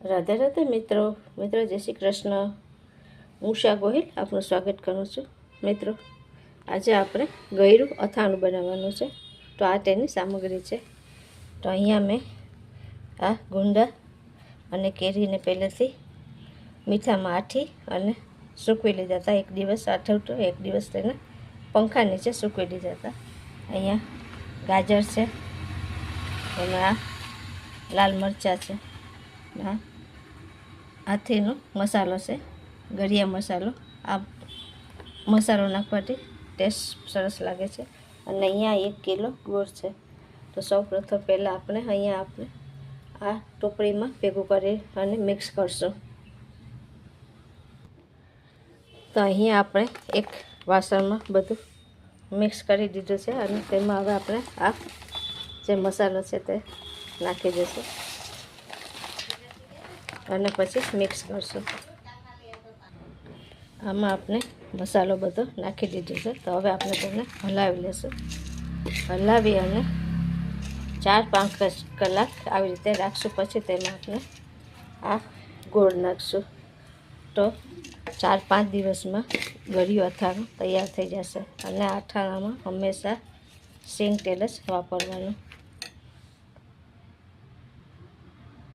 રાધે રાધે મિત્રો જય શ્રી કૃષ્ણ। હું ઉષા ગોહિલ આપનું સ્વાગત કરું છું। મિત્રો આજે આપણે ગળ્યું અથાણું બનાવવાનું છે, તો આ તેની સામગ્રી છે। તો અહીંયા મેં આ ગુંદા અને કેરીને પહેલેથી મીઠામાં આઠી અને સૂકવી લીધા હતા। એક દિવસ આઠવતો, એક દિવસ તેને પંખા નીચે સૂકવી લીધા હતા। અહીંયા ગાજર છે અને આ લાલ મરચાં છે, આ હાથીનો મસાલો છે, ગળિયા મસાલો। આ મસાલો નાખવાથી ટેસ્ટ સરસ લાગે છે। અને અહીંયા 1 કિલો ગોળ છે। તો સૌપ્રથમ પહેલાં આપણે આ ટોપલીમાં ભેગું કરી અને મિક્સ કરશું। તો અહીંયા આપણે એક વાસણમાં બધું મિક્સ કરી દીધું છે અને તેમાં હવે આપણે આ જે મસાલો છે તે નાખી દઈશું અને પછી મિક્સ કરશું। આમાં આપણે મસાલો બધો નાખી દીધો છે, તો હવે આપણે તેને હલાવી લેશું। હલાવી અને 4-5 કલાક આવી રીતે રાખશું। પછી તેમાં આપણે આ ગોળ નાખશું। તો 4-5 દિવસમાં ગળ્યું અથાણું તૈયાર થઈ જશે। અને આ અથાણામાં હંમેશા સિંગ તેલ જ વાપરવાનું।